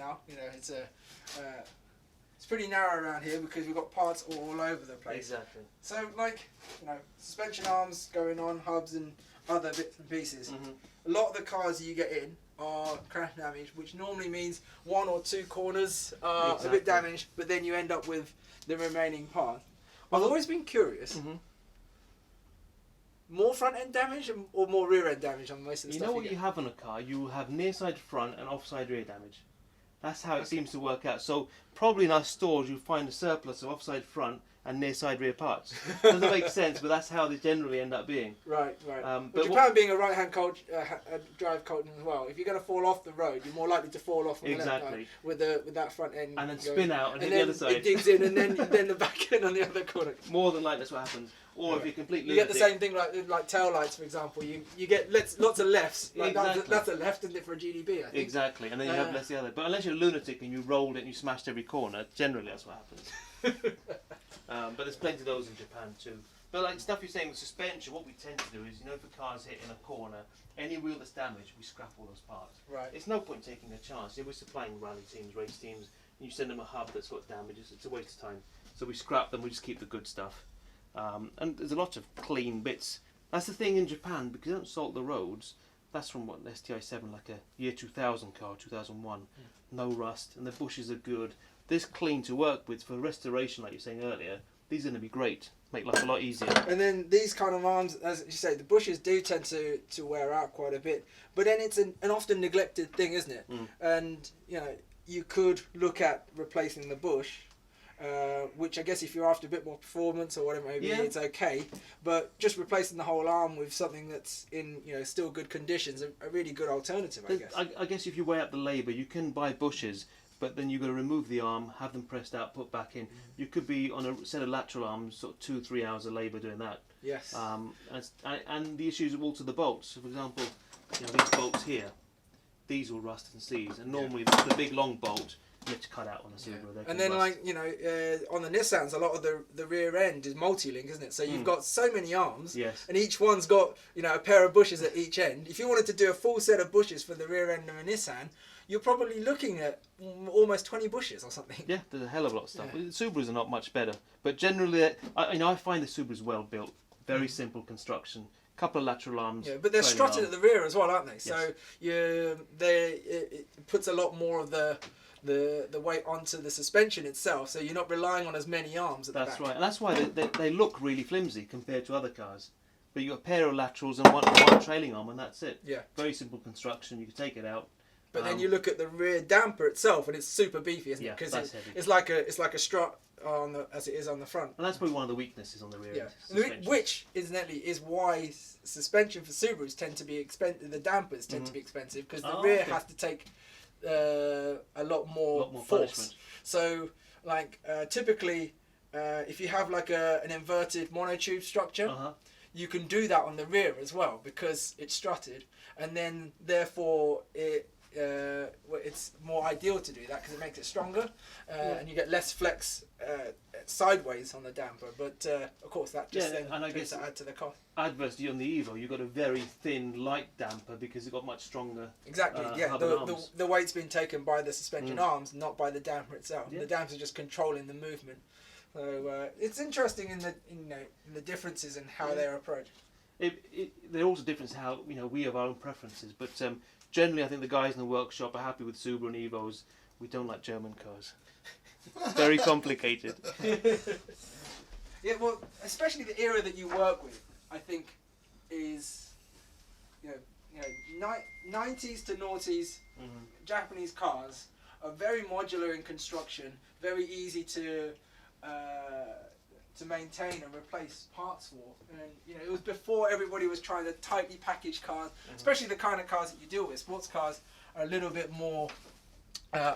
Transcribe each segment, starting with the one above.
now. You know, it's pretty narrow around here because we've got parts all over the place. Exactly. So, like, you know, suspension arms going on, hubs and other bits and pieces. A lot of the cars you get in are crash damaged, which normally means 1 or 2 corners are a bit damaged, but then you end up with the remaining part. I've always been curious. More front end damage or more rear end damage on most of the stuff? You know what you have on a car? You will have near side front and offside rear damage. That's how it seems to work out. So probably in our stores you'll find a surplus of offside front and near side rear parts. Doesn't make sense, but that's how they generally end up being. Right. But Japan being a right hand drive culture as well, if you're going to fall off the road, you're more likely to fall off on the left side with that front end. And then spin out and hit then the other side. It digs in and then the back end on the other corner. More than likely that's what happens. Or if you're completely... You get the same thing like tail lights, for example. You get lots of lefts. Like that's a left, isn't it, for a GDB, I think. Exactly, and then you have less the other. But unless you're a lunatic and you rolled it and you smashed every corner, generally that's what happens. But there's plenty of those in Japan too. But like stuff you're saying with suspension, what we tend to do is, you know, if a car's hit in a corner, any wheel that's damaged, we scrap all those parts. Right. It's no point taking a chance. If we're supplying rally teams, race teams, and you send them a hub that's got damages, it's a waste of time. So we scrap them, we just keep the good stuff. And there's a lot of clean bits. That's the thing in Japan, because they don't salt the roads. That's from what, STI-7, like a year 2000 car, 2001. No rust, and the bushes are good. This clean to work with for restoration, like you were saying earlier. These are going to be great. Make life a lot easier. And then these kind of arms, as you say, the bushes do tend to wear out quite a bit. But then it's an often neglected thing, isn't it? And, you know, you could look at replacing the bush. Which I guess if you're after a bit more performance or whatever, maybe it's okay. But just replacing the whole arm with something that's in, you know, still good conditions, a really good alternative, I guess. I guess if you weigh up the labour, you can buy bushes, but then you've got to remove the arm, have them pressed out, put back in. You could be on a set of lateral arms, sort of 2-3 hours of labour doing that. Yes. And the issues are all to the bolts. So for example, you know, these bolts here, these will rust and seize, and normally the big long bolt, you have to cut out on a Subaru. And then, like, you know, on the Nissans, a lot of the rear end is multi-link, isn't it? So you've got so many arms, and each one's got, you know, a pair of bushes at each end. If you wanted to do a full set of bushes for the rear end of a Nissan, you're probably looking at almost 20 bushes or something. Yeah, there's a hell of a lot of stuff. Yeah. Subarus are not much better, but generally, I find the Subaru's well built, very simple construction. Couple of lateral arms. Yeah, but they're strutted at the rear as well, aren't they? Yes. So it puts a lot more of the weight onto the suspension itself, so you're not relying on as many arms at the back. That's right, and that's why they look really flimsy compared to other cars. But you've got a pair of laterals and one trailing arm, and that's it. Yeah. Very simple construction. You can take it out. But then you look at the rear damper itself, and it's super beefy, isn't it? Because it's like a strut as it is on the front. And that's probably one of the weaknesses on the rear. Yeah. Which, incidentally, is why suspension for Subarus tend to be expensive. The dampers tend to be expensive because the rear has to take a lot more force. Punishment. So, like typically, if you have like an inverted monotube structure, you can do that on the rear as well because it's strutted, and then therefore it's more ideal to do that because it makes it stronger, and you get less flex sideways on the damper. But of course that just then tends to add to the cost. Adversely on the Evo, you've got a very thin, light damper because it got much stronger. Exactly. The weight's been taken by the suspension arms, not by the damper itself. Yeah. The damper's just controlling the movement. So it's interesting in the differences in how they're approached. There are also differences how we have our own preferences, but generally I think the guys in the workshop are happy with Subaru and Evos. We don't like German cars. It's very complicated. Yeah, well, especially the era that you work with, I think, is 90s to noughties Japanese cars are very modular in construction, very easy to maintain and replace parts for. And it was before everybody was trying to tightly package cars, especially the kind of cars that you deal with. Sports cars are a little bit more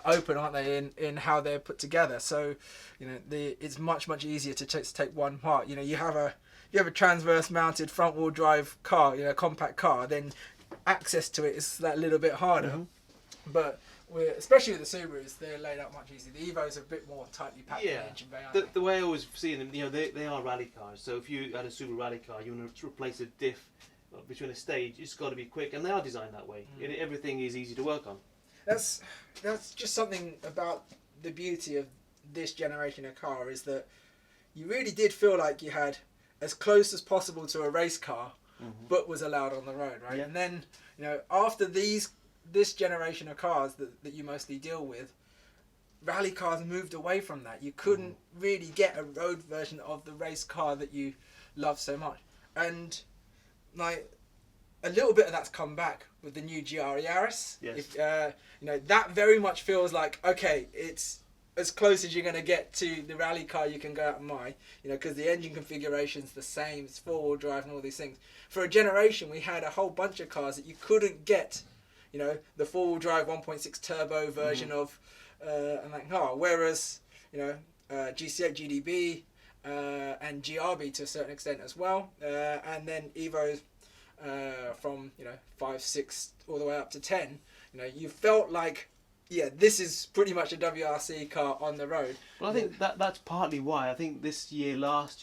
open, aren't they, in how they're put together? So it's much easier to take one part. You have a transverse mounted front wheel drive car, compact car, then access to it is that little bit harder. But especially with the Subarus, they're laid out much easier. The Evos are a bit more tightly packed in engine bay. The way I always see them, they are rally cars. So if you had a Subaru rally car, you want to replace a diff between a stage, it's got to be quick, and they are designed that way. Everything is easy to work on. that's just something about the beauty of this generation of car, is that you really did feel like you had as close as possible to a race car, but was allowed on the road, right? Yeah. And then, after this generation of cars that you mostly deal with, rally cars moved away from that. You couldn't really get a road version of the race car that you love so much. And like a little bit of that's come back with the new GR Yaris. Yes. That very much feels like, okay, it's as close as you're going to get to the rally car you can go out and buy, because the engine configuration's the same, it's four-wheel drive and all these things. For a generation, we had a whole bunch of cars that you couldn't get, the four-wheel drive 1.6 turbo version of and that car, whereas, GC8 GDB and GRB to a certain extent as well, and then Evos from 5, 6 all the way up to 10, you felt like, yeah, this is pretty much a WRC car on the road. Well, I think that's partly why. I think last year,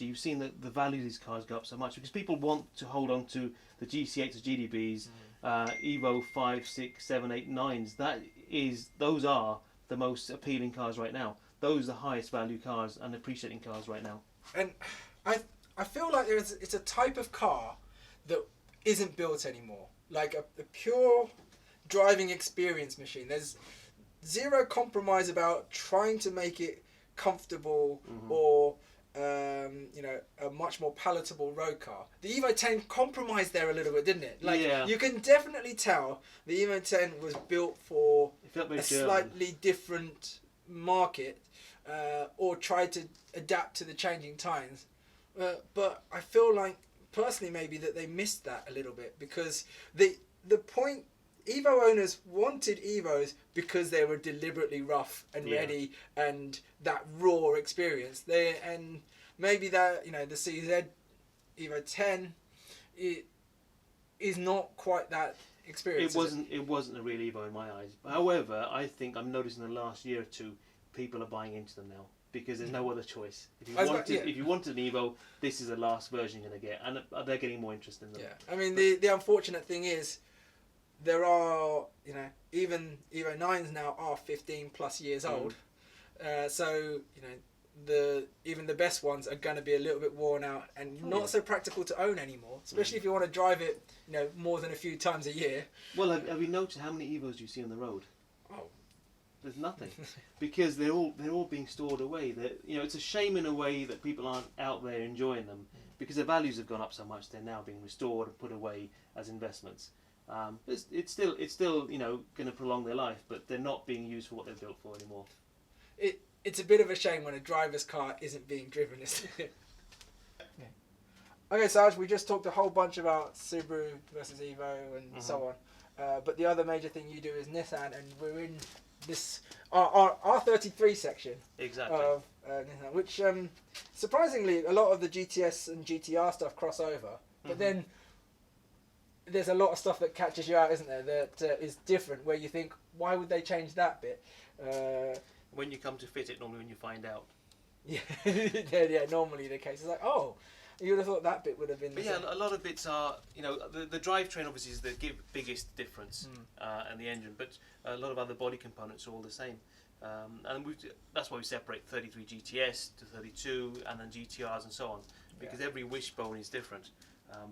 you've seen the value of these cars go up so much because people want to hold on to the GC8s, the GDBs, Evo 5, 6, 7, 8, 9s. Those are the most appealing cars right now. Those are the highest value cars and appreciating cars right now. And I feel like it's a type of car that isn't built anymore. Like a pure driving experience machine. There's zero compromise about trying to make it comfortable or a much more palatable road car. The Evo 10 compromised there a little bit, didn't it? You can definitely tell the Evo 10 was built for a slightly different market, or tried to adapt to the changing times. But I feel like personally maybe that they missed that a little bit, because the point Evo owners wanted Evos because they were deliberately rough and ready and that raw experience. And maybe that the CZ Evo 10 is not quite that experience. It wasn't a real Evo in my eyes. However, I think I'm noticing in the last year or two, people are buying into them now because there's no other choice. If you wanted an Evo, this is the last version you're going to get, and they're getting more interest in them. Yeah, I mean the unfortunate thing is, there are, even Evo 9s now are 15 plus years old. So, even the best ones are going to be a little bit worn out and not so practical to own anymore, especially if you want to drive it, more than a few times a year. Well, have you noticed how many Evos you see on the road? Oh. There's nothing. Because they're all being stored away. It's a shame in a way that people aren't out there enjoying them, because their values have gone up so much, they're now being restored and put away as investments. It's still going to prolong their life, but they're not being used for what they're built for anymore. It's a bit of a shame when a driver's car isn't being driven, isn't it? Okay, Sarge, we just talked a whole bunch about Subaru versus Evo and so on, but the other major thing you do is Nissan, and we're in this our R33 section. Exactly. Of Nissan, which surprisingly a lot of the GTS and GTR stuff cross over, but then there's a lot of stuff that catches you out, isn't there, that is different, where you think, why would they change that bit? When you come to fit it, normally when you find out. Yeah, normally the case is like, oh, you would have thought that bit would have been the same. A lot of bits are, the drivetrain obviously is the biggest difference, and the engine, but a lot of other body components are all the same. And that's why we separate 33 GTS to 32 and then GTRs and so on, because every wishbone is different.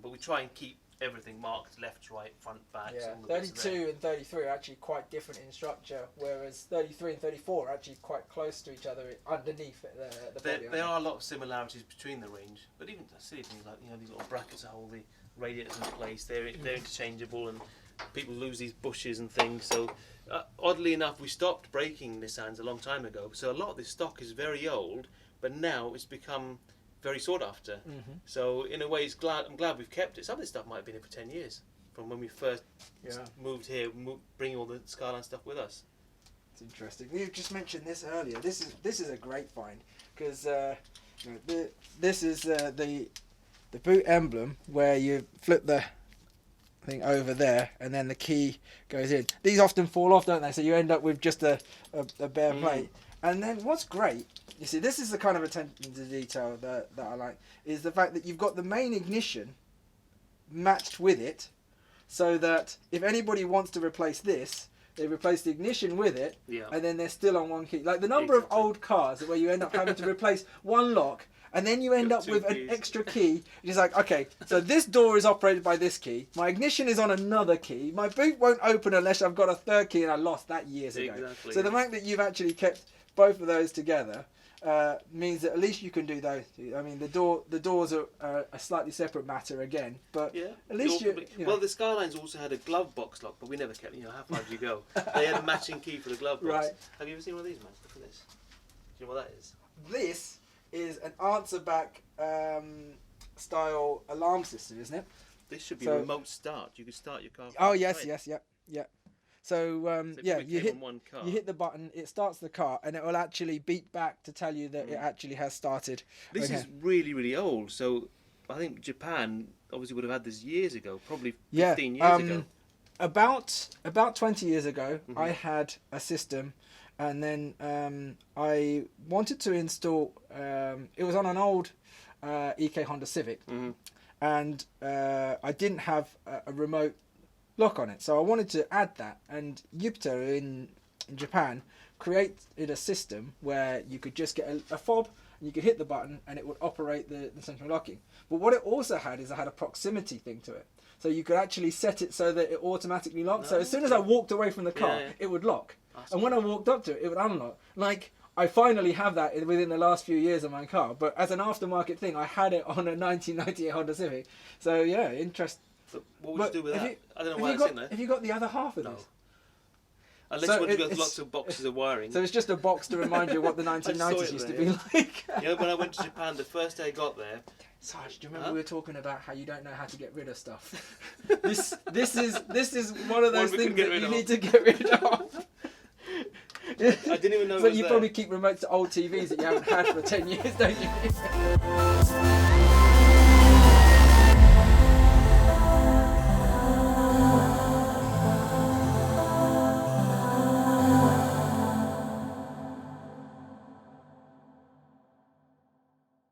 But we try and keep everything marked left, right, front, back. Yeah, 32 and 33 are actually quite different in structure, whereas 33 and 34 are actually quite close to each other underneath the body. There are a lot of similarities between the range, but even silly things like these little brackets that hold the radiators in place, they're interchangeable, and people lose these bushes and things. So oddly enough, we stopped breaking Nissans a long time ago, so a lot of this stock is very old, but now it's become very sought after. So in a way, I'm glad we've kept it. Some of this stuff might have been here for 10 years, from when we first moved here, bringing all the Skyline stuff with us. It's interesting. We just mentioned this earlier. This is a great find, because this is the boot emblem where you flip the thing over there and then the key goes in. These often fall off, don't they? So you end up with just a bare plate. And then what's great, you see, this is the kind of attention to detail that I like, is the fact that you've got the main ignition matched with it, so that if anybody wants to replace this, they replace the ignition with it, Yeah. and then they're still on one key. Like the number of old cars where you end up having to replace one lock, and then you end up with an extra key. It's like, okay, so this door is operated by this key. My ignition is on another key. My boot won't open unless I've got a third key, and I lost that years ago. Exactly. So the fact that you've actually kept both of those together means that at least you can do those. I mean, the doors are a slightly separate matter again, but at least you know. Well, the Skylines also had a glove box lock, but we never kept. How far did you go? They had a matching key for the glove box. Right. Have you ever seen one of these, man? Look at this. Do you know what that is? This is an answer back style alarm system, isn't it? This should be a remote start. You can start your car. Oh yes, yeah. So you hit the button, it starts the car, and it will actually beep back to tell you that it actually has started. This is really, really old. So I think Japan obviously would have had this years ago, probably 15 years ago. About 20 years ago, I had a system, and then I wanted to install. It was on an old EK Honda Civic, and I didn't have a remote lock on it, so I wanted to add that. And Yupta in Japan created a system where you could just get a fob, and you could hit the button, and it would operate the central locking. But what it also had is it had a proximity thing to it. So you could actually set it so that it automatically locked. So as soon as I walked away from the car, it would lock. And when I walked up to it, it would unlock. Like, I finally have that within the last few years of my car. But as an aftermarket thing, I had it on a 1998 Honda Civic. So yeah, interesting. But what would you do with that? I don't know why it's in there. Have you got the other half of this? Unless you want to go with lots of boxes of wiring. So it's just a box to remind you what the 1990s used to be like. When I went to Japan, the first day I got there... Sarge, do you remember we were talking about how you don't know how to get rid of stuff? This is one of those things that you need to get rid of. I didn't even know. So you probably keep remotes to old TVs that you haven't had for 10 years, don't you?